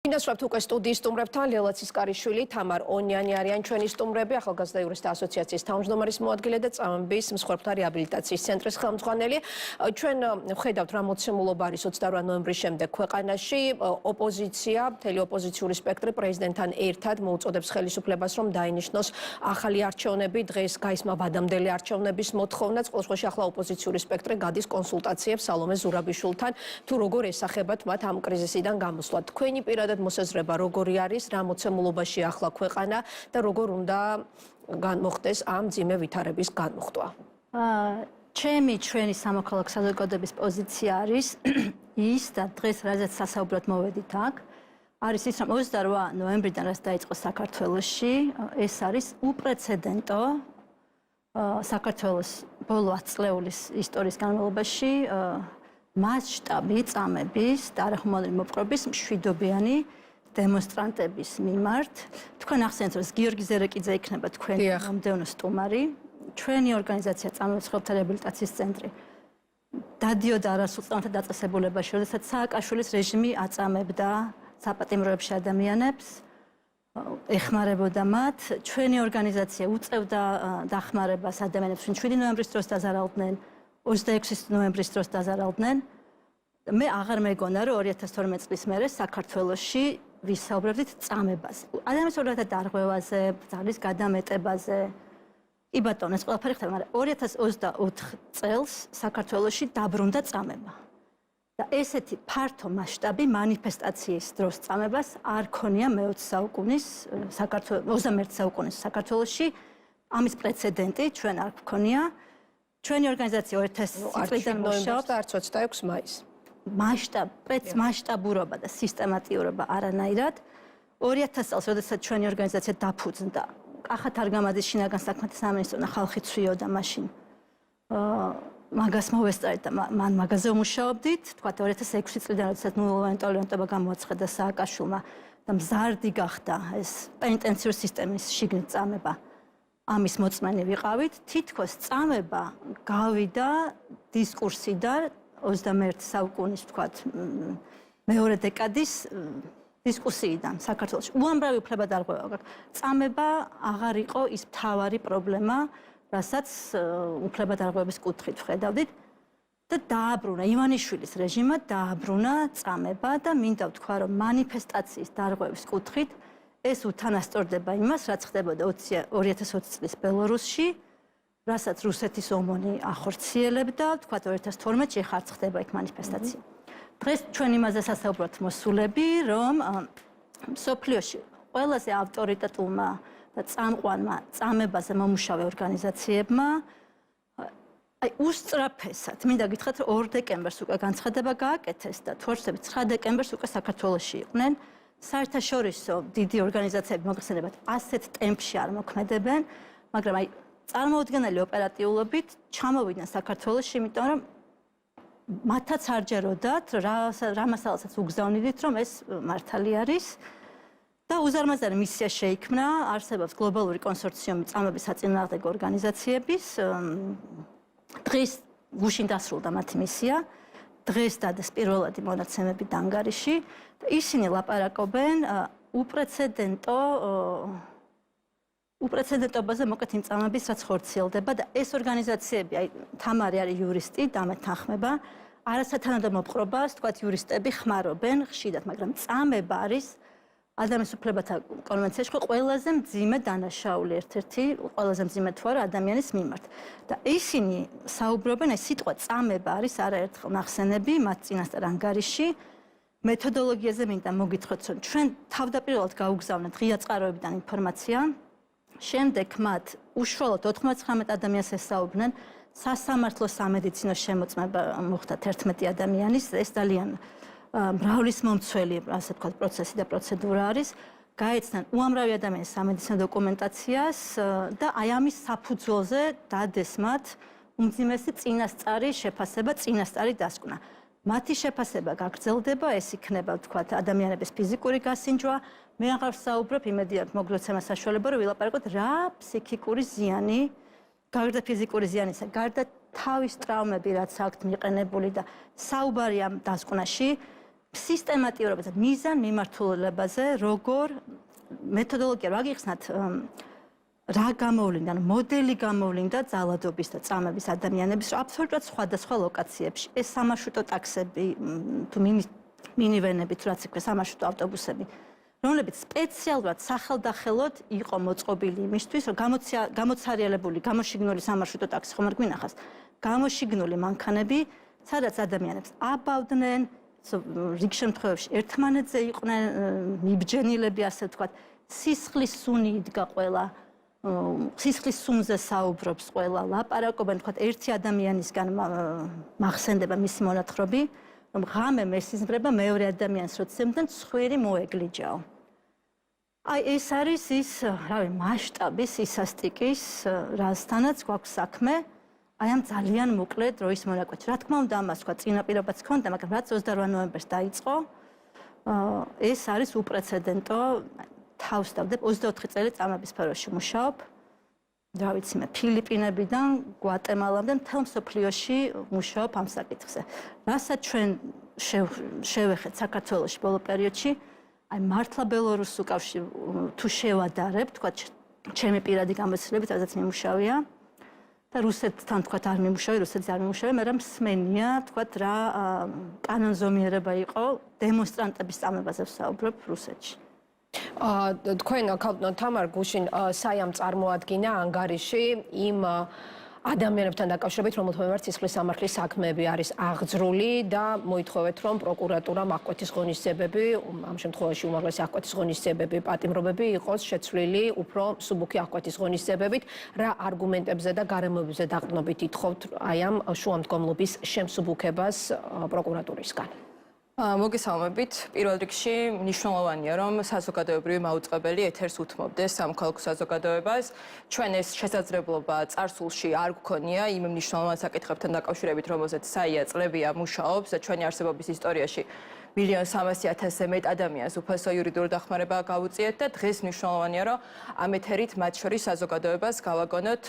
Ინასვაბთ უკვე სტუდიის სტუმრებთან ლელა ცისკარიშვილი, თამარ ონიანი არიან ჩვენი სტუმრები, ახალგაზრდა იურისტთა ასოციაციის თავმჯდომარის მოადგილე და წამების მსხვერპლთა რეაბილიტაციის ცენტრის ხელმძღვანელი. ჩვენ ვხედავთ რა მოცემულობა არის 28 ნოემბრის შემდეგ ქვეყანაში. ოპოზიცია, მთელი ოპოზიციური სპექტრი პრეზიდენტთან ერთად მოუწოდებს ხელისუფლებას, რომ დაინიშნოს ახალი არჩევნები, დღეს გაისმა ვადამდელი არჩევნების მოთხოვნა. ყოველ შემთხვევაში ახლა ოპოზიციური სპექტრი გადის კონსულტაციებს სალომე ზურაბიშვილთან, თუ როგორ ესახებათ მათ ამ კრიზისიდან გამოსვლა. თქვენი პირადად მოსაზრება როგორი არის, რა მოცემულობაში ახლა ქვეყანა და როგორ უნდა განმოხდეს ამ მძიმე ვითარების განმუხტვა? ჩვენი სამოქალაქო საზოგადოების პოზიცია არის ის და დღეს რაზეც სასაუბრად მოვედით აქ, არის ის, რომ 28 ნოემბრიდან რაც დაიწყო საქართველოში, ეს არის უპრეცედენტო საქართველოს ბოლო 10 წლეულის ისტორიის განმავლობაში მასშტაბი წამების და არახმოვანური მოპყრობის მშვიდობიანი დემონსტრანტების მიმართ. თქვენ ახსენეთ, რომ გიორგი ზერეკიძე იქნება თქვენი მომდევნო სტუმარი. ჩვენი ორგანიზაცია წამების მსხვერპლთა რეაბილიტაციის ცენტრი დადიოდა არასრულ წამთა დაწესებულებაში, როდესაც სააკაშვილის რეჟიმი აწამებდა საპატიმროებში ადამიანებს, ეხმარებოდა მათ. ჩვენი ორგანიზაცია უწევდა დახმარებას ადამიანებს, ვინც 7 ნოემბრის დროს დაზარალდნენ, 26 ნოემბრის დროს დაზარალდნენ. მე აღარ მეგონა, რომ 2012 წლის მერე საქართველოში ვისაუბრებდით წამებაზე. ადამიანის ორგანოთა დარღვევაზე, ძალის გადამეტებაზე. კი ბატონო, ეს ყველაფერი ხდება, მაგრამ 2024 წელს საქართველოში დაბრუნდა წამება. და ესეთი ფართო მასშტაბი მანიფესტაციის დროს წამებას არ ქონია მე-20 საუკუნის საქართველოს 21 საუკუნის საქართველოში. ამის პრეცედენტი ჩვენ არ გქონია. ჩვენი ორგანიზაცია 2000 წლიდან მუშაობს და არც 26 მაისს. მასშტაბურობა და სისტემატიურობა არანაირად. 2000 წელს, როდესაც ჩვენი ორგანიზაცია დაფუძნდა, კახათ არგამაძის შინაგან საქმეთა სამინისტროა ხალხი ცვიოდა მაშინ. მაგას მოვესწარეთ და მან მაგაზე ვმუშაობდით. თქვა 2006 წლიდან, როდესაც ნულოვანი ტოლერანტობა გამოაცხადა სააკაშვილმა და მზარდი გახდა ეს პენიტენციური სისტემის შიგნით წამება. ამის მოწმენი ვიყავით, თითქოს წამება გავიდა დისკურსიდან 21 საუკუნის, ვთქვათ, მეორე დეკადის დისკუსიიდან საქართველოში. უამრავი უფლებადარღვევა გაქვს. წამება აღარ იყო ის მთავარი პრობლემა, რასაც უფლებადარღვევების კუთხით ვხედავდით და დააბრუნა იმანიშვილის რეჟიმმა დააბრუნა წამება და მინდა ვთქვა, რომ მანიფესტაციის დარღვევის კუთხით ეს უთანასწორდება იმას, რაც ხდებოდა 2020 წლის ბელორუსში, რასაც რუსეთის ომონი ახორციელებდა, თქვა 2012-ში ხარც ხდება იქ მანიფესტაცია. დღეს ჩვენ იმაზე სასაუბროთ მოსულები, რომ მსოფლიოში ყველაზე ავტორიტეტულმა და წამყვანმა წამებაზე მომუშავე ორგანიზაციებმა უსწრაფესად, მინდა გითხრათ, რომ 2 დეკემბერს უკვე განცხადება გააკეთეს და თუ არ ვცდები 9 დეკემბერს უკვე საქართველოში იყვნენ. საერთაშორისო დიდი ორგანიზაციები მოგხსენებათ ასეთ ტემპში არ მოქმედებენ, მაგრამ წარმოუდგენელი ოპერატიულობით ჩამოვიდნენ საქართველოში, იმიტომ რომ მათაც არ ჯეროდათ რა მასალასაც უგზავნიდით, რომ ეს მართალი არის და უზარმაზარი მისია შეიქმნა, არსებობს გლობალური კონსორციუმი წამების საწინააღმდეგო ორგანიზაციების. დღეს გუშინ დასრულდა მათი მისია. დღეს დადეს პირველადი მონაცემები დანგარიში და ისინი ლაპარაკობენ უპრეცედენტობაზე მოკეთ იმ წამების, რაც ხორციელდება და ეს ორგანიზაციები, თამარი არის იურისტი, დამეთანხმება, არასათანადო მოპყრობას, თქვათ, იურისტები ხმარობენ ხშირად, მაგრამ წამება არის ადამიანის უფლებათა კონვენციაში ყველაზე მძიმე დანაშაული, ერთ-ერთი ყველაზე მძიმე თუ არა ადამიანის მიმართ. და ისინი საუბრობენ, ეს სიტყვა წამება არის არაერთხელ ნახსენები მათ წინასწარ ანგარიში. მეთოდოლოგიაზე მინდა მოგითხრათ, რომ ჩვენ თავდაპირველად გაუგზავნეთ ღია წყაროებიდან ინფორმაცია. შემდეგ მათ უშუალოდ 99 ადამიანს ესაუბრნენ, სასამართლო სამედიცინო შემოწმება მოხდა 11 ადამიანის, ეს ძალიან მრავლის მომცველი, ასე ვთქვათ, პროცესი და პროცედურა არის. გაეცნან უამრავი ადამიანის სამედიცინო დოკუმენტაციას და აი ამის საფუძველზე დადეს მათ უმძიმესი წინასწარი შეფასება, წინასწარი დასკვნა. მათი შეფასება გაგრძელდება, ეს იქნება, ვთქვათ, ადამიანების ფიზიკური გასინჯვა. მე აღარ ვსაუბრობ, იმედი აქვს მოგლოცემა საშუალება, რომ ვილაპარაკოთ რა ფსიქიკური ზიანი, გარდა ფიზიკური ზიანისა, გარდა თავის ტრავმები, რაც აქვთ მიყენებული და საუბარი ამ დასკვნაში სისტემატიურობაზე, მიზან მიმართულებაზე, როგორ მეთოდოლოგია რა გიხსნათ რა გამოვლინდა, მოდელი გამოვლინდა ძალადობის და წამების ადამიანების, რომ აბსოლუტურად სხვადასხვა ლოკაციებში ეს სამარშრუტო ტაქსები თუ მინივენები თუ რაც იქნება სამარშრუტო ავტობუსები, რომლებიც სპეციალურად სახელდახელოდ იყო მოწყობილი იმისთვის, რომ გამოცარიელებული, გამოშიგნული სამარშრუტო ტაქსი ხომ არ გვინახავს, გამოშიგნული მანქანები, სადაც ადამიანებს აბავდნენ, რიგ შემთხვევებში ერთმანეთზე იყვნენ მიბჯენილები, ასე ვთქვათ, სისხლის სუნი იდგა ყველა, სისხლის სუნზე საუბრობს ყველა, ლაპარაკობენ, ვთქვათ, ერთი ადამიანისგან მახსენდება მისი მონათხრობი, რომ ღამე მესიზმრება მეორე ადამიანს როცემდნენ ცხვირი მოეგლიჯაო. აი ეს არის ის, რავი, მასშტაბის, ისასტიკის, რასთანაც გვაქვს საქმე, აი ამ ძალიან მოკლე დროის მონაკვეთში. რა თქმა უნდა, ამას თქვა წინაპირობაც ჰქონდა, მაგრამ რაც 28 ნოემბერს დაიწყო, ეს არის უპრეცედენტო, თავს დავდებ 24 წელი წამების სფეროში მუშაობ. რა ვიცი მე, ფილიპინებიდან გვატემალამდე მთელ მსოფლიოში მუშაობ ამ საკითხზე. რასაც ჩვენ შევეხეთ საქართველოში ბოლო პერიოდში, აი მართლა ბელორუსულ კავშირს თუ შევადარებ, თქვა ჩემი პირადი გამოცდილებით, სადაც მიმუშავია და რუსეთთან თქვა არ მიმუშავე, რუსეთს არ მიმუშავე, მაგრამ მსმენია, თქვა რა კანონზომიერება იყო დემონსტრანტების წამებაზე ვსაუბრობ რუსეთში. თქვენ თამარ გუშინ საიამ წარმოადგინა ანგარიში იმ ადამიანებთან დაკავშირებით, რომელთა მიმართ სისხლის სამართლის საქმეები არის აღძრული და მოითხოვეთ, რომ პროკურატურამ აღკვეთის ღონისძიებები, ამ შემთხვევაში უმაღლესი აღკვეთის ღონისძიებები, პატიმრობები იყოს შეცვლილი უფრო მსუბუქი აღკვეთის ღონისძიებებით, რა არგუმენტებზე და გარემოებზე დაყრდნობით ითხოვთ აი ამ შუამდგომლობის შემსუბუქებას პროკურატურისგან. მოგესალმებით. პირველ რიგში მნიშვნელოვანია, რომ საზოგადოებრივი მაუწყებელი ეთერს უთმობდეს სამოქალაქო საზოგადოებას. ჩვენ ეს შესაძლებლობა წარსულში არ გვქონია იმ მნიშვნელოვან საკითხებთან დაკავშირებით, რომელზეც საია წლებია მუშაობს და ჩვენი არსებობის ისტორიაში 1,300,000-ზე მეტ ადამიანს უფასო იურიდიულ დახმარება გავუწიეთ და დღეს მნიშვნელოვანია, რომ ამ ეთერით მათ შორის საზოგადოებას გავაგონოთ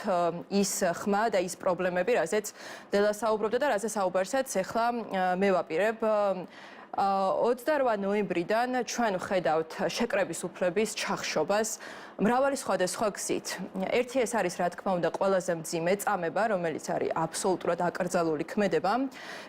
ის ხმა და ის პრობლემები, რაზეც დელა საუბრობდა და რაზეც საუბარსაც ახლა მე ვაპირებ. 28 ნოემბრიდან ჩვენ ვხედავთ შეკრების უფლების ჩახშობას მრავალი სხვადასხვა გზით. ერთი ეს არის, რა თქმა უნდა, ყველაზე მძიმე წამება, რომელიც არის აბსოლუტურად აკრძალული ქმედება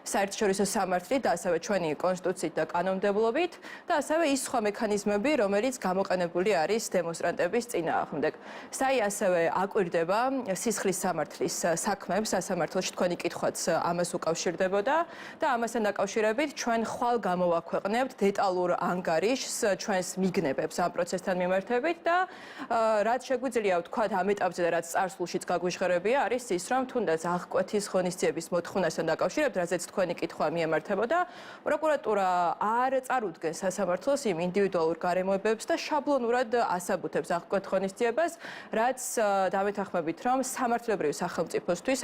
საერთაშორისო სამართლით და ასევე ჩვენი კონსტიტუციით და კანონმდებლობით და ასევე ის სხვა მექანიზმები, რომელიც გამოყენებული არის დემონსტრანტების წინააღმდეგ. საი ასევე აკვირდება სისხლის სამართლის საქმებს სასამართლოში, თქვენი კითხვაც ამას უკავშირდებოდა და ამასთან დაკავშირებით ჩვენ ხვალ გამოვაქვეყნებთ დეტალურ ანგარიშს ჩვენს მიგნებებს ამ პროცესთან მიმართებით და რაც შეგვიძლია ვთქვათ ამ ეტაპზე და რაც წარსულშიც გაგვიჟღერებია არის ის, რომ თუნდაც აღკვეთის ღონისძიების მოთხოვნასთან დაკავშირებით, რაზეც თქვენი კითხვა მიემართებოდა, პროკურატურა არ წარუდგენს სასამართლოს იმ ინდივიდუალურ გარემოებებს და შაბლონურად ასაბუთებს აღკვეთ ღონისძიებას, რაც დამეთანხმებით, რომ სამართლებრივი სახელმწიფოსთვის,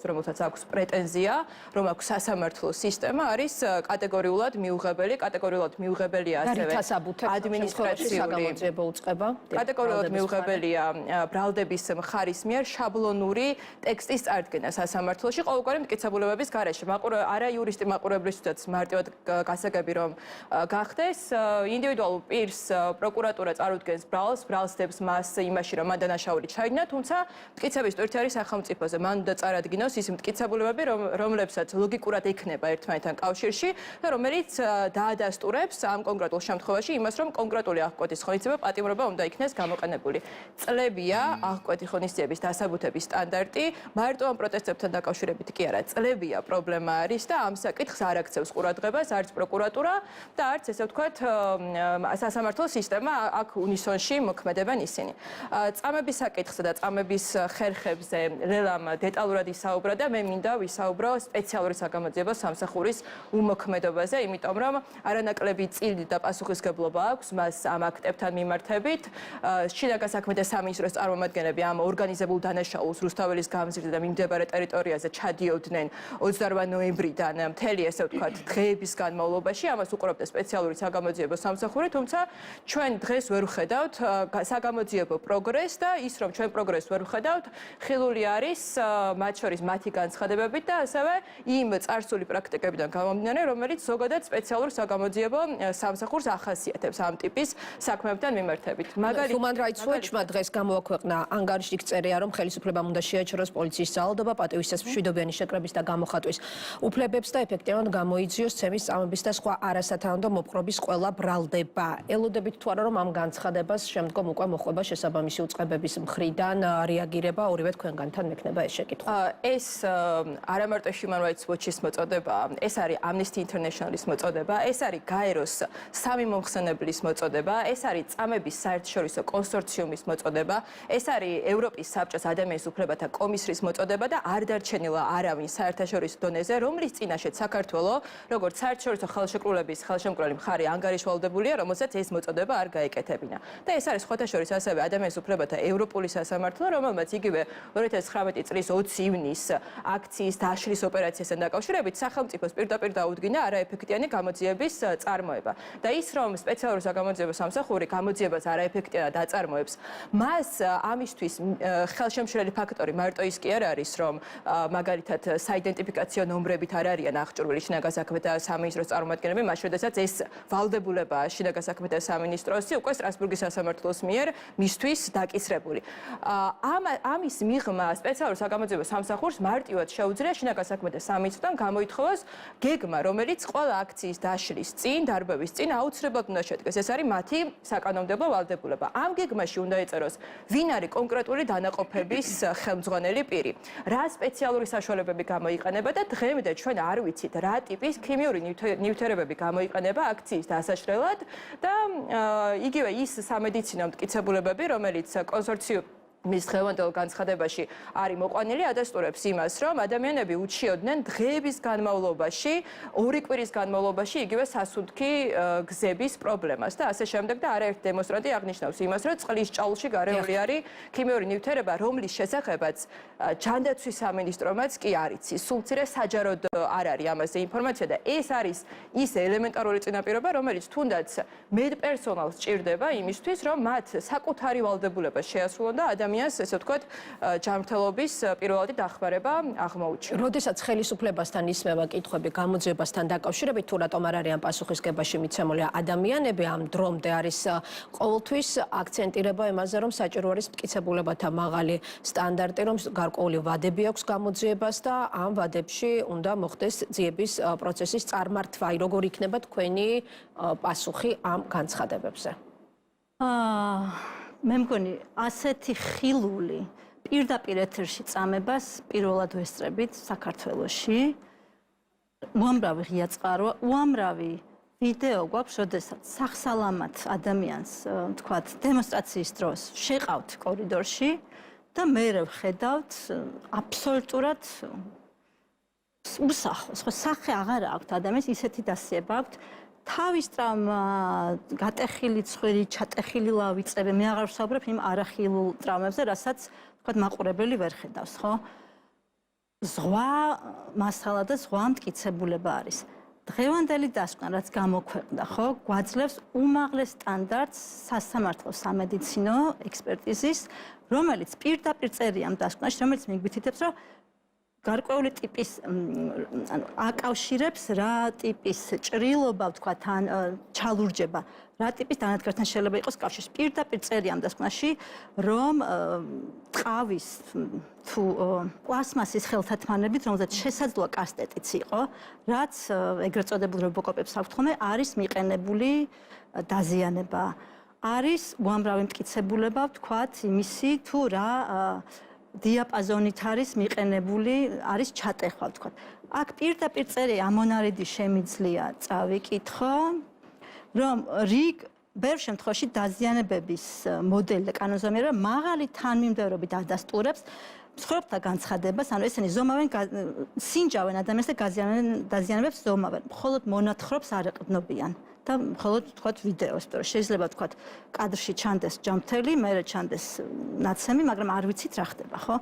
რომელსაც აქვს პრეტენზია, რომ აქვს სასამართლო სისტემა, არის კატეგორიულად მიუღებელია ასევე ადმინისტრაციული გამოძიება უწყება. კატეგორიულად მიუღებელია ბრალდების მხარის მიერ შაბლონური ტექსტის წარდგენა სასამართლოში ყოველგვარი მტკიცებულებების გარეშე. არა იურისტი მაყურებლისთვისაც მარტივად გასაგები რომ გახდეს, ინდივიდუალურ პირს პროკურატურა წარუდგენს ბრალს დებს მას იმაში, რომ მან დანაშაული ჩაიდინა, თუმცა მტკიცების ტვირთი არის სახელმწიფოზე. მან უნდა წარადგინოს ის მტკიცებულებები, რომლებსაც ლოგიკურად ექნება ერთმანეთთან კავშირში და რომელიც დაადასტურებს ამ კონკრეტულ შემთხვევაში იმას, რომ კონკრეტული აღკვეთის ღონისძიება პატიმრობა უნდა იქნეს გამოყენებული. წლებია აღკვეთის ღონისძიების დასაბუთების სტანდარტი, მარტო ამ პროტესტებთან დაკავშირებით კი არა, წლებია პრობლემა არის და ამ საკითხს არ აქცევს ყურადღებას არც პროკურატურა და არც ესე ვთქვათ სასამართლო სისტემა აქ უნისონში მოქმედებენ ისინი. წამების საკითხზე და წამების ხერხებზე ლელამ დეტალურად ისაუბრა და მე მინდა ვისაუბრო სპეციალური საგამოძიებო სამსახურის უმოქმედობაზე, იმიტომ რომ არანაკლები წილი და პასუხისგებლობა აქვს მას ამ აქტებთან მიმართებით. შინაგან საქმეთა სამინისტროს წარმომადგენლები ამ ორგანიზებულ დანაშაულს რუსთაველის გამზირდა და მიმდებარე ტერიტორიაზე ჩადიოდნენ 28 ნოემბრიდან მთელი ესე ვთქვათ დღეების განმავლობაში. ამას უყურებდა სპეციალური საგამოძიებო სამსახური, თუმცა ჩვენ დღეს ვერ ვხედავთ საგამოძიებო პროგრესს და ის რომ ჩვენ პროგრესს ვერ ვხედავთ, ხილული არის მათ შორის მათი განცხადებებით და ასევე იმ წარსული პრაქტიკებიდან გამომდინარე, რომელიც ზოგადად სპეციალურ საგამოძიებო სამსახურს ახასიათებს ამ ტიპის საქმეებთან მიმართებით. Human Rights Watch-მა დღეს გამოაქვეყნა ანგარიში წერია, რომ ხელისუფლებამ უნდა შეაჩეროს პოლიციის ძალადობა, პატივისცემს მშვიდობიანი შეკრების და გამოხატვის უფლებებს და ეფექტიანად გამოიძიოს ცემის წამების და სხვა არასათანადო მოპყრობის ყველა ბრალდება. ელოდებით თუ არა, რომ ამ განცხადებას შემდგომ უკვე მოხდება შესაბამისი უწყებების მხრიდან რეაგირება, ორივე თქვენგანთან მექნება ეს შეკითხვა. ეს არა მარტო Human Rights Watch-ის მოწოდება, ეს არის Amnesty International-ის მოწოდება, ეს არის გაეროს სამი მომხსენებლის მოწოდება, ეს არის წამების საერთაშორისო კონსორციუმის მოწოდება, ეს არის ევროპის საბჭოს ადამიანის უფლებათა კომისრის მოწოდება და არ დარჩენილა არავინ საერთაშორისო დონეზე, რომლის წინაშეც საქართველოს, როგორც საერთაშორისო ხელშეკრულების ხელშემკრალი მხარე ანგარიშვალდებულია, რომელსაც ეს მოწოდება არ გაეკეთებინა. და ეს არის სხვათა შორის ასევე ადამიანის უფლებათა ევროპული სასამართლო, რომელმაც იგივე 2019 წლის 20 ივნის აქციის დაშლის ოპერაციასთან დაკავშირებით სახელმწიფოს პირდაპირ დაუდგინა არაეფექტიანი გამოძიების წარმოება. და ის რომ სპეციალური საგამოძიებო სამსახური გამოძიებას არაეფექტიანად აწარმოებს, მას ამისთვის ხელშემშლელი ფაქტორი მარტო ის კი არ არის, რომ მაგალითად საიდენტიფიკაციო ნომრებით არ არიან აღჭურვილი შინაგან საქმეთა სამინისტროს წარმომადგენლები, მას შესაძაც ეს ვალდებულება შინაგან საქმეთა სამინისტროს უკვე სტრასბურგის სასამართლოს მიერ მისთვის დაკისრებული. ამის მიღმა სპეციალურ საგამოძიებო სამსახურს მარტივად შეუძლია შინაგან საქმეთა სამინისტროსთან გამოითხოვოს გეგმა, რომელიც ყველა აქციის დაშლის წინ, დარბევის წინ აუცილებლად უნდა შედგეს. ეს არის მათი საკანონმდებლო ვალდებულება. ამ გეგმაში უნდა ეწეროს, ვინ არის კონკრეტული დანაყოფების ხელმძღვანელი პირი, რა სპეციალური საშუალებები გამოიყენება და დღემდე ჩვენ არ ვიცით, რა ტიპის ქიმიური ნივთიერებები გამოიყენება აქციის დასაშლელად და იგივე ის სამედიცინო მტკიცებულებები, რომელიც კონსორციუმის დღევანდელ განცხადებაში არის მოყვანილი, ადასტურებს იმას, რომ ადამიანები უჩიოდნენ დღეების განმავლობაში, 2 კვირის განმავლობაში იგივე სასუნთქი გზების პრობლემას და ასე შემდეგ და არაერთი დემონსტრანტი აღნიშნავს იმას, რომ წყლის ჭაულში გარეული არის ქიმიური ნივთიერება, რომლის შესახებაც ჯანდაცვის სამინისტრომაც კი არ იცის. სულ მცირე საჯაროდ არ არის ამაზე ინფორმაცია და ეს არის ის ელემენტარული წინაპირობა, რომელიც თუნდაც მედპერსონალს სჭირდება იმისთვის, რომ მათ საკუთარი ვალდებულება შეასრულონ და ადამიანს, ესე ვთქვათ, ჯანმრთელობის პირველადი დახმარება აღმოუჩინოს. როდესაც ხელისუფლებასთან ისმევა კითხვები გამოძიებასთან დაკავშირებით, თუ რატომ არ არიან პასუხისგებაში მიცემული ადამიანები, ამ დრომდე არის ყოველთვის აქცენტირება იმაზე, რომ საჭირო არის მტკიცებულებათა მაღალი სტანდარტი, რომ გარკვეული ვადები აქვს გამოძიებას და ამ ვადებში უნდა მოხდეს ძიების პროცესის წარმართვა. როგორ იქნება თქვენი პასუხი ამ განცხადებებზე? მე მგონი ასეთი ხილული პირდაპირ ეთერში წამებას პირველად ვესწრებით საქართველოში. უამრავი ღია წყარო, უამრავი ვიდეო გვაქვს, როდესაც სახსალამად ადამიანს, თქვათ, დემონსტრაციის დროს შეყავთ კორიდორში და მე ვხედავთ აბსოლუტურად უსახლოს, ხო სახე აღარ აქვს ადამიანს, ისეთი დასიება აქვს. თავის ტრავმა, გატეხილი ცხვირი, ჩატეხილი ლავიწები, მე აღარ ვსაუბრებ იმ არახილულ ტრავმებზე, რასაც თქვათ მაყურებელი ვერ ხედავს, ხო? ზღვა მასალა და ზღვა მტკიცებულება არის. დღევანდელი დასკვნა, რაც გამოქვეყნდა, ხო, გვაძლევს უმაღლეს სტანდარტს სასამართლო სამედიცინო ექსპერტიზის, რომელიც პირდაპირ წერია ამ დასკვნაში, რომელიც მიგვითითებს, რომ გარკვეული ტიპის აკავშირებს რა ტიპის ჭრილობა, ვთქვათ, ან ჩალურჯება, რა ტიპის დანადგართან შეიძლება იყოს კავშირში. პირდაპირ წერია ამ დასკვნაში, რომ ტყავის თუ პლასმასის ხელთათმანებით, რომელზეც შესაძლოა კასტეტიც იყო, რაც ეგრეთ წოდებულ რობოკოპებს აქვთ ხოლმე, არის მიყენებული დაზიანება. არის უამრავი მტკიცებულება, ვთქვათ, იმისი თუ რა დიაპაზონით არის მიყენებული, არის ჩატეხვა, ვთქვათ. აქ პირდაპირ წერია ამონარიდი შემიძლია წავიკითხო, რომ რიგ ბევრ შემთხვევაში დაზიანებების მოდელი და კანონზომიერება მაღალი თანმიმდევრობით ადასტურებს მსხვერპლთა განცხადებას, ანუ ესენი ზომავენ, სინჯავენ ადამიანს და დაზიანებებს ზომავენ, მხოლოდ მონათხრობს არ ეყრდნობიან. და მხოლოდ ვთქვათ ვიდეოს, იმიტომ რომ შეიძლება ვთქვათ კადრში ჩანდეს ჯამთელი, მერე ჩანდეს ნაცემი, მაგრამ არ ვიცით რა ხდება, ხო?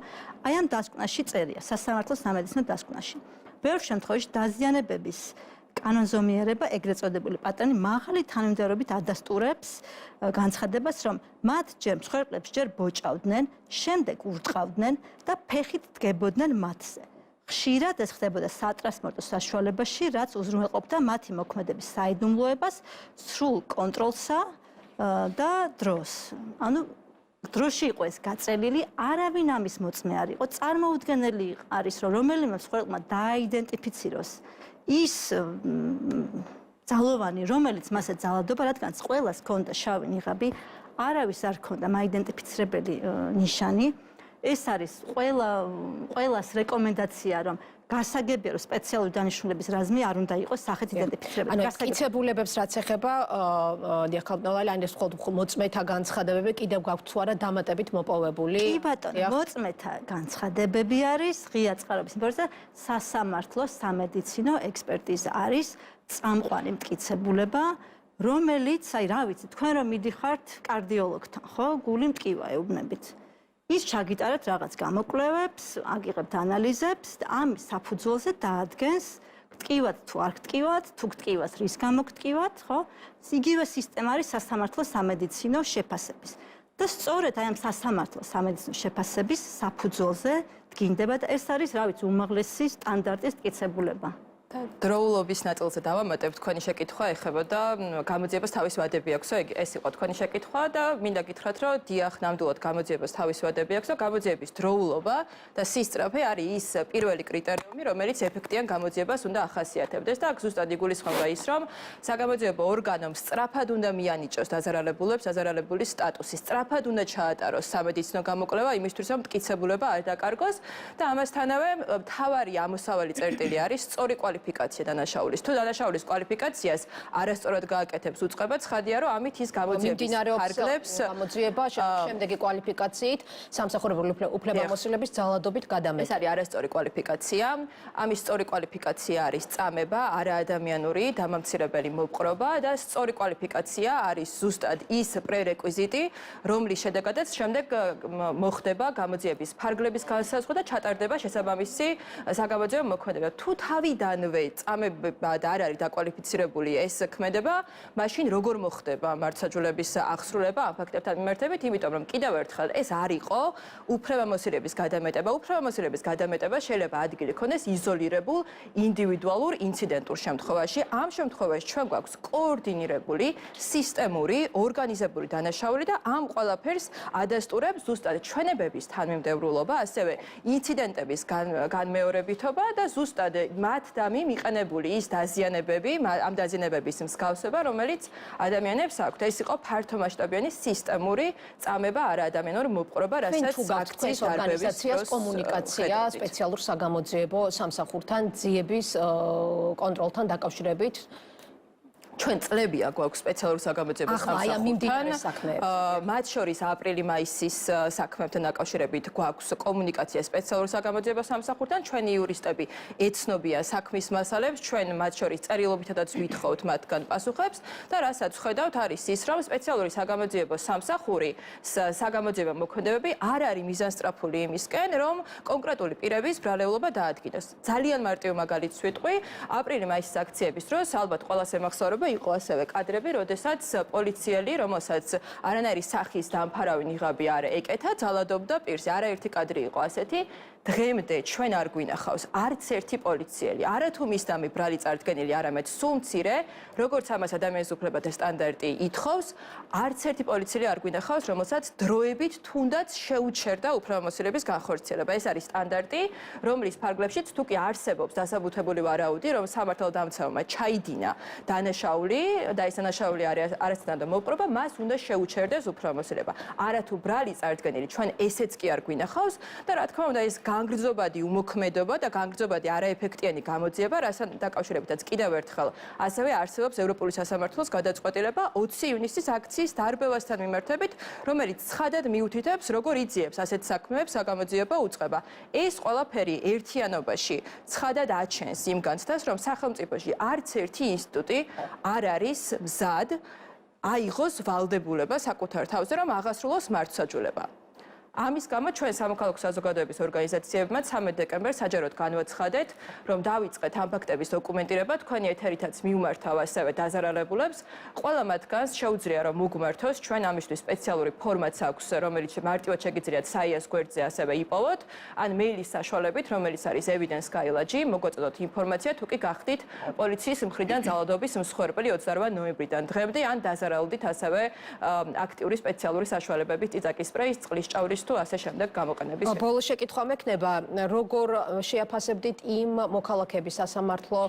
აი ამ დასკვნაში წერია, სასამართლოს სამედიცინო დასკვნაში. ბევრ შემთხვევაში დაზიანებების კანონზომიერება, ეგრეთ წოდებული პატერნი მაღალი თანმიმდევრობით ადასტურებს განცხადებას, რომ მათ ჯერ მსხვერპლებს ჯერ ბოჭავდნენ, შემდეგ ურტყავდნენ და ფეხით დგებოდნენ მათზე. ხშირად ეს ხდებოდა სატრანსპორტო საშუალებაში, რაც უზრუნველყოფდა მათი მოქმედების საიდუმლოებას, სრულ კონტროლსა და დროს. ანუ დროში იყო ეს გაწელილი, არავინ ამის მოწმე არ იყო. წარმოუდგენელი არის, რომ რომელიმე მსხვერპლმა დააიდენტიფიციროს ის ძალოვანი, რომელიც მასე ძალადობა, რადგან ყველას ჰქონდა შავი ნიღაბი, არავის არ ჰქონდა მაიდენტიფიცირებელი ნიშანი. ეს არის ყველას რეკომენდაცია, რომ გასაგებია, რომ სპეციალური დანიშნულების რაზმი არ უნდა იყოს სახით იდენტიფიცირებული. ანუ მტკიცებულებებს რაც ეხება დიახალბნოვალი ან ეს მოწმეთა განცხადებები კიდევ გაქვთ თუ არა დამატებით მოპოვებული? კი ბატონო, მოწმეთა განცხადებები არის ღია წყაროების ინფორმაცია, სასამართლო სამედიცინო ექსპერტიზა არის წამყვანი მტკიცებულება, რომელიც, რა ვიცი, თქვენ რომ მიდიხართ კარდიოლოგთან, ხო, გული მტკივა ეუბნებით. ის ჩაგიტარებთ რაღაც გამოკვლევებს, აგიღებთ ანალიზებს და ამის საფუძველზე დაადგენს გტკივათ თუ არ გტკივათ, თუ გტკივათ რის გამო გტკივათ, ხო? იგივე სისტემა არის სასამართლო სამედიცინო შეფასების. და სწორედ აი ამ სასამართლო სამედიცინო შეფასების საფუძველზე დგინდება და ეს არის, რა ვიცი, უმაღლესი სტანდარტის მტკიცებულება. და დროულობის ნაწილზე დავამატებ თქვენი შეკითხვა ეხებოდა გამოძიებას თავის ვადები აქვს, ეს იყო თქვენი შეკითხვა და მინდა გითხრათ, რომ დიახ, ნამდვილად გამოძიებას თავის ვადები აქვს და გამოძიების დროულობა და სისწრაფე არის ის პირველი კრიტერიუმი, რომელიც ეფექტიან გამოძიებას უნდა ახასიათებდეს და აქ ზუსტად იგულისხმება ის, რომ საგამოძიებო ორგანომ სწრაფად უნდა მიანიჭოს დაზარალებულებს დაზარალებული სტატუსი, სწრაფად უნდა ჩაატაროს სამედიცინო გამოკვლევა იმისთვის, რომ მტკიცებულება არ დაკარგოს და ამასთანავე მთავარი ამოსავალი წერტილი არის სწორი კვალიფიკაცია დანაშაულის. თუ დანაშაულის კვალიფიკაციას არასწორად გააკეთებს უწყება, ცხადია, რომ ამით ის გამოძიების ფარგლებს გამოძიება შემდეგი კვალიფიკაციით სამსახურებრივი უფლებამოსილების ძალადობით გადამეტება. ეს არის არასწორი კვალიფიკაცია. ამის სწორი კვალიფიკაცია არის წამება, არაადამიანური დამამცირებელი მოპყრობა და სწორი კვალიფიკაცია არის ზუსტად ის პრერეკვიზიტი, რომლის შედეგადაც შემდეგ მოხდება გამოძიების ფარგლების განსაზღვრა და ჩატარდება შესაბამისი საგამოძიებო მოქმედება. თუ თავიდანვე წამებად არ არის დაკვალიფიცირებული ეს ქმედება, მაშინ როგორ მოხდება მართლმსაჯულების აღსრულება ამ ფაქტებთან მიმართებით, იმიტომ რომ კიდევ ერთხელ ეს არ იყო უფლებამოსილების გადამეტება. უფლებამოსილების გადამეტება შეიძლება ადგილი ქონდეს იზოლირებულ, ინდივიდუალურ, ინციდენტურ შემთხვევაში. ამ შემთხვევაში ჩვენ გვაქვს კოორდინირებული, სისტემური, ორგანიზებული დანაშაული და ამ ყველაფერს ადასტურებს ზუსტად ჩვენებების თანმიმდევრულობა, ასევე ინციდენტების განმეორებითობა და ზუსტად მათ დამი მიყენებული ის დაზიანებები, ამ დაზიანებების მსგავსება, რომელიც ადამიანებს აქვთ. ეს იყო ფართომასშტაბიანი სისტემური წამება არაადამიანური მოპყრობა, რასაც აქციის ორგანიზაციას კომუნიკაცია სპეციალურ საგამოძიებო სამსახურთან ძიების კონტროლთან დაკავშირებით. ჩვენ წლებია გვაქვს სპეციალური საგამოძიებო სამსახურთან. მათ შორის აპრილი-მაისის საქმეებთან დაკავშირებით გვაქვს კომუნიკაცია სპეციალური საგამოძიებო სამსახურთან. ჩვენი იურისტები ეცნობიან საქმის მასალებს, ჩვენ მათ შორის წერილობითადაც ვითხოვთ მათგან პასუხებს და რასაც ვხედავთ არის ის, რომ სპეციალური საგამოძიებო სამსახური საგამოძიებო მოქმედებები არ არის მიზანსტრაფული იმისკენ, რომ კონკრეტული პირების ბრალეულობა დაადგინოს. ძალიან მარტივ მაგალითს ვიტყვი, აპრილი-მაისის აქციების დროს ალბათ ყველას ემახსოვრება იყო ასევე კადრები, როდესაც პოლიციელი, რომელსაც არანაირი სახის დამფარავი ნიღაბი არ ეკეთა, ძალადობდა პირს. არაერთი კადრი იყო ასეთი. დღემდე ჩვენ არ გვინახავს არც ერთი პოლიციელი, არათუ მის დამი ბრალი წარდგენილი, არამედ სულ მცირე, როგორც ამას ადამიანის უფლებათა სტანდარტი ითხოვს, არც ერთი პოლიციელი არ გვინახავს, რომელსაც დროებით თუნდაც შეუჩერდა უფლებამოსილების განხორციელება. ეს არის სტანდარტი, რომლის ფარგლებშიც თუ კი არსებობს დასაბუთებული ვარაუდი, რომ სამართალდამცავმა ჩაიდინა დანაშაული და ეს დანაშაული არის არასწორად მოპყრობა, მას უნდა შეუჩერდეს უფლებამოსილება. არათუ ბრალი წარდგენილი, ჩვენ ესეც კი არ გვინახავს და რა თქმა უნდა ეს განგრძობადი უმოქმედობა და განგრძობადი არაეფექტიანი გამოძიება, რასთან დაკავშირებითაც კიდევ ერთხელ ასევე არსებობს ევროპული სასამართლოს გადაწყვეტილება 20 ივნისის აქციის დარბევასთან მიმართებით, რომელიც ცხადად მიუთითებს, როგორ იძიებს ასეთ საქმეებს საგამოძიებო უწყება. ეს ყველაფერი ერთიანობაში ცხადად აჩენს იმ განცდას, რომ სახელმწიფოში არც ერთი ინსტიტუტი არ არის მზად აიღოს ვალდებულება საკუთარ თავზე, რომ აღასრულოს მართლმსაჯულება. ამის გამო ჩვენ სამოქალაქო საზოგადოების ორგანიზაციებმა 13 დეკემბერს საჯაროდ განვაცხადეთ, რომ დავიწყეთ ამ ფაქტების დოკუმენტირება, თქვენი ეთერითაც მიუმართავ ასევე დაზარალებულებს. ყველა მათგანს შეუძლია რომ უგმართოს, ჩვენ ამისთვის სპეციალური ფორმაც აქვს, რომელიც მარტივად შეგიძლიათ საიას გვერდზე ასევე იპოვოთ, ან მეილის საშუალებით, რომელიც არის evidence-skylaji, მოგვაწოდოთ ინფორმაცია, თუ კი გახდით პოლიციის მხრიდან ძალადობის მსხვერპლი 28 ნოემბრიდან დღემდე, ან დაზარალდით ასევე აქტიური სპეციალური საშუალებებით წიწაკის სპრეის, წყლის ჭავრის თუ ასე შემდეგ გამოყენების. ბოლო შეკითხვა მექნება, როგორ შეაფასებდით იმ მოქალაქეების სასამართლო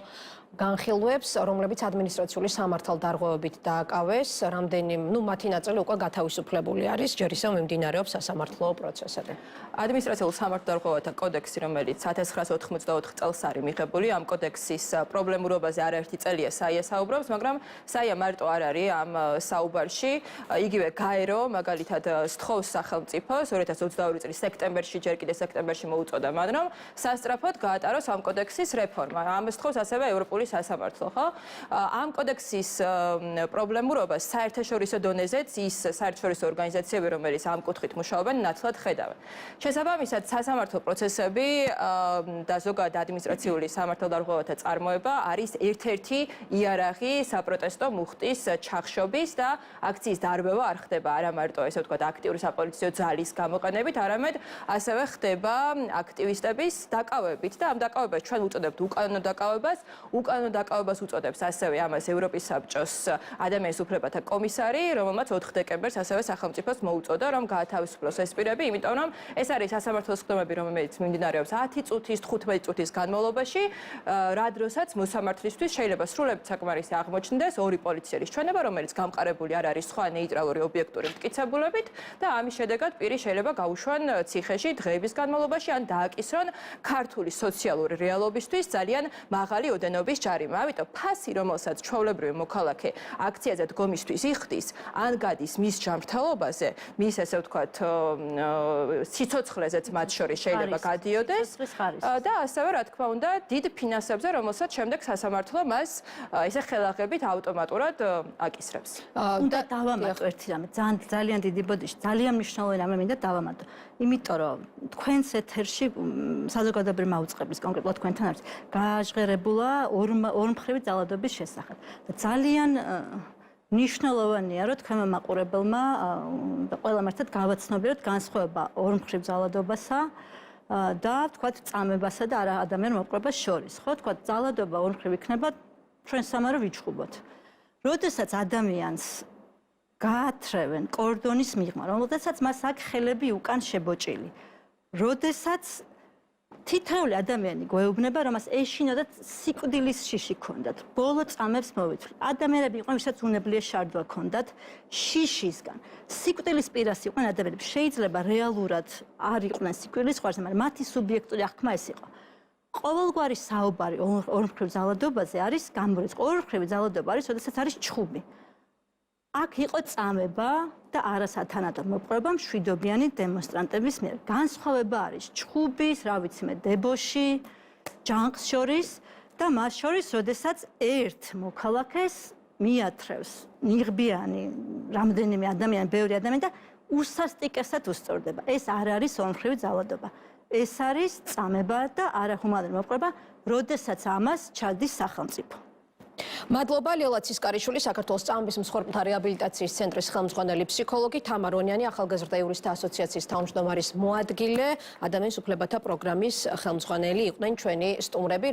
განხილვებს, რომლებიც ადმინისტრაციული სამართალდარღვევებით დააკავეს, რამდენი, მათი ნაწილი უკვე გათავისუფლებული არის, ჯერ ისევ მიმდინარეობს სასამართლო პროცესები. ადმინისტრაციულ სამართალდარღვევათა კოდექსი, რომელიც 1984 წელს არის მიღებული, ამ კოდექსის პრობლემურობაზე არაერთი წელია საია საუბრობს, მაგრამ საია მარტო არ არის ამ საუბარში. იგივე გაერო, მაგალითად, სთხოვს სახელმწიფოს 2022 წლის სექტემბერში, ჯერ კიდევ სექტემბერში მოუწოდა მან, რომ სასწრაფოდ გაატაროს ამ კოდექსის რეფორმა. ამ სთხოვს ასევე ევროპული სასამართლო, ხო? ამ კოდექსის პრობლემურობას საერთაშორისო დონეზეც ის საერთაშორისო ორგანიზაციები, რომელიც ამ კუთხით მუშაობენ, ნათლად ხედავენ. შესაბამისად, სასამართლო პროცესები და ზოგადად ადმინისტრაციული სამართალდარღვევათა წარმოება არის ერთ-ერთი იარაღი საპროტესტო მუხტის ჩახშობის და აქციის დარბევა არ ხდება არა მარტო ესე ვთქვათ აქტიური საპოლიციო ძალის გამოყენებით, არამედ ასევე ხდება აქტივისტების დაკავებით და ამ დაკავებას ჩვენ უწოდებთ უკანონო დაკავებას. უკანონო დაკავებას უწოდებს ასევე ამას ევროპის საბჭოს ადამიანის უფლებათა კომისარი, რომელმაც 4 დეკემბერს ასევე სახელმწიფოს მოუწოდა, რომ გაათავისუფლოს ეს პირები, იმიტომ რომ ეს არის სასამართლოს ხდომები, რომელიც მიმდინარეობს 10 წუთის, 15 წუთის განმავლობაში, რა დროსაც მოსამართლისთვის შეიძლება სრულებით საკმარისი აღმოჩნდეს ორი პოლიციელის ჩვენება, რომელიც გამყარებული არ არის სხვა ნეიტრალური ობიექტური მტკიცებულებით და ამის შედეგად პირი შეიძლება გაუშვან ციხეში დღეების განმავლობაში ან დააკისრონ ქართული სოციალური რეალობისთვის ძალიან მაღალი ოდენობის ჯარიმა. ამიტომ ფასი, რომელსაც ჩვეულებრივი მოქალაქე აქციაზე დგომისთვის იხდის, ან გადის მის ჯანმრთელობაზე, მის ესე ვთქვათ სიცოცხლეზეც მათ შორის შეიძლება გადიოდეს და ასევე რა თქმა უნდა დიდ ფინანსებზე, რომელსაც შემდეგ სასამართლო მას ესე ხელახებით ავტომატურად აკისრებს. უნდა დავამატო ერთი რამე, ძალიან დიდი ბოდიში, ძალიან მნიშვნელოვანი რამე მინდა დავამატო. იმიტომ რომ თქვენს ეთერში საზოგადოებრივი მაუწყებლის კონკრეტულად თქვენთან არის გააჟღერებულა ორმხრივი ძალადობის შესახებ. და ძალიან მნიშვნელოვანია, რომ თქვენმა მაყურებელმა და ყველამ ერთად გავაცნობიეროთ განსხვავება ორმხრივ ძალადობასა და თქვათ წამებასა და არა ადამიანურ მოპყრობას შორის. ხო, თქვათ ძალადობა ორმხრივ იქნება ჩვენ სამარო ვიჩხუბოთ. როდესაც ადამიანს გაათრევენ კორდონის მიღმა, რომელთაც მას აქ ხელები უკან შებოჭილი. როდესაც თითოეული ადამიანი გვეუბნება, რომ მას ეშინოდათ სიკვდილის შიში ქონდათ, ბოლო წამებს მოვიცვლი. ადამიანები იყვნენ, ვისაც უნებლიე შარდვა ქონდათ შიშისგან. სიკვდილის პირას იყვნენ ადამიანები, შეიძლება რეალურად არ იყვნენ სიკვდილის ზღვარზე, მაგრამ მათი სუბიექტური აღქმა ეს იყო. ყოველგვარი საუბარი ორმხრივ ძალადობაზე არის გამორიცხული. ორმხრივი ძალადობა არის, როდესაც არის ჩხუბი. აქ იყო წამება და არასათანადო მოპყრობა მშვიდობიანი დემონსტრანტების მიერ. განსხვავება არის ჩხუბის, რა ვიცი მე, დებოში, ჯანყს შორის და მას შორის, როდესაც ერთ მოქალაქეს მიათრევს ნიღბიანი რამდენიმე ადამიანი, ბევრი ადამიანი და უსასტიკესად უსწორდება. ეს არ არის ორმხრივი ძალადობა. ეს არის წამება და არახუმანური მოპყრობა, როდესაც ამას ჩადის სახელმწიფო. მადლობა ლელა ცისკარიშვილი, საქართველოს წამების მსხვერპლთა რეაბილიტაციის ცენტრის ხელმძღვანელი ფსიქოლოგი, თამარ ონიანი, ახალგაზრდა იურისტთა ასოციაციის თავმჯდომარის მოადგილე, ადამიანის უფლებათა პროგრამის ხელმძღვანელი იყვნენ ჩვენი სტუმრები.